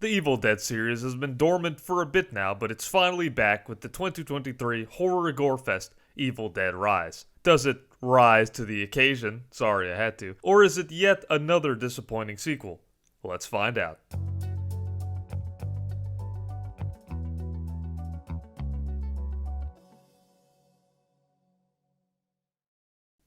The Evil Dead series has been dormant for a bit now, but it's finally back with the 2023 horror gore fest Evil Dead Rise. Does it rise to the occasion? Sorry, I had to. Or is it yet another disappointing sequel? Let's find out.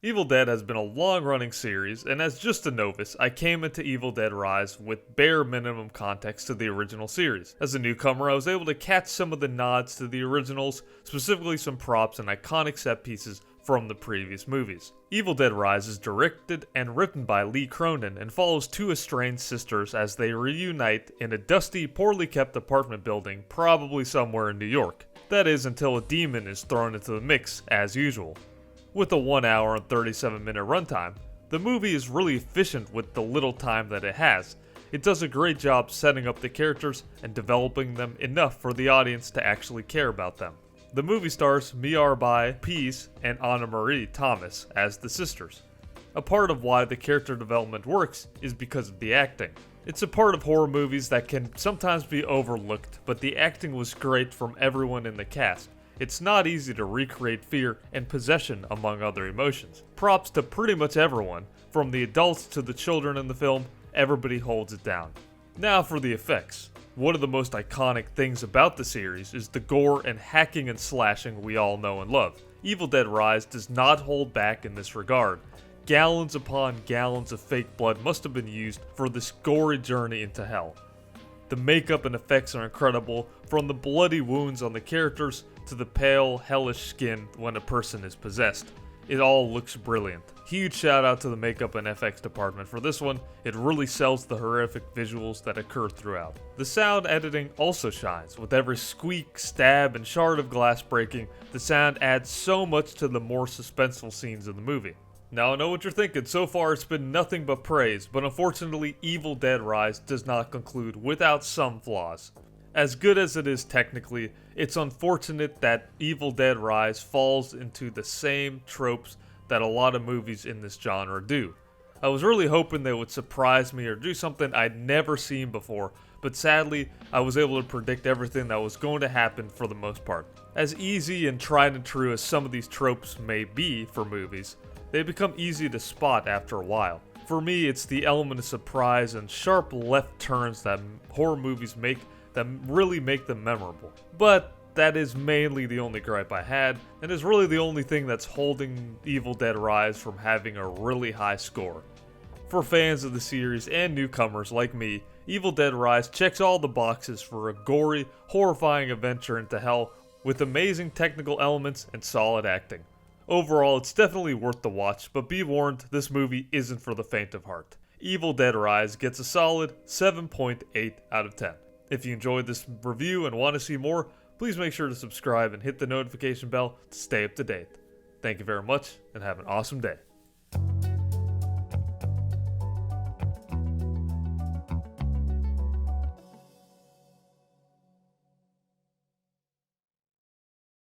Evil Dead has been a long-running series, and as just a novice, I came into Evil Dead Rise with bare minimum context to the original series. As a newcomer, I was able to catch some of the nods to the originals, specifically some props and iconic set pieces from the previous movies. Evil Dead Rise is directed and written by Lee Cronin and follows two estranged sisters as they reunite in a dusty, poorly kept apartment building, probably somewhere in New York. That is, until a demon is thrown into the mix, as usual. With a 1 hour and 37 minute runtime, the movie is really efficient with the little time that it has. It does a great job setting up the characters and developing them enough for the audience to actually care about them. The movie stars Miarby Pease and Anna Marie Thomas as the sisters. A part of why the character development works is because of the acting. It's a part of horror movies that can sometimes be overlooked, but the acting was great from everyone in the cast. It's not easy to recreate fear and possession among other emotions. Props to pretty much everyone, from the adults to the children in the film, everybody holds it down. Now for the effects. One of the most iconic things about the series is the gore and hacking and slashing we all know and love. Evil Dead Rise does not hold back in this regard. Gallons upon gallons of fake blood must have been used for this gory journey into hell. The makeup and effects are incredible, from the bloody wounds on the characters to the pale, hellish skin when a person is possessed. It all looks brilliant. Huge shout out to the makeup and FX department for this one. It really sells the horrific visuals that occur throughout. The sound editing also shines. With every squeak, stab, and shard of glass breaking, the sound adds so much to the more suspenseful scenes of the movie. Now I know what you're thinking, so far it's been nothing but praise, but unfortunately Evil Dead Rise does not conclude without some flaws. As good as it is technically, it's unfortunate that Evil Dead Rise falls into the same tropes that a lot of movies in this genre do. I was really hoping they would surprise me or do something I'd never seen before, but sadly, I was able to predict everything that was going to happen for the most part. As easy and tried and true as some of these tropes may be for movies, they become easy to spot after a while. For me, it's the element of surprise and sharp left turns that horror movies make that really make them memorable. But that is mainly the only gripe I had, and is really the only thing that's holding Evil Dead Rise from having a really high score. For fans of the series and newcomers like me, Evil Dead Rise checks all the boxes for a gory, horrifying adventure into hell with amazing technical elements and solid acting. Overall, it's definitely worth the watch, but be warned, this movie isn't for the faint of heart. Evil Dead Rise gets a solid 7.8 out of 10. If you enjoyed this review and want to see more, please make sure to subscribe and hit the notification bell to stay up to date. Thank you very much, and have an awesome day.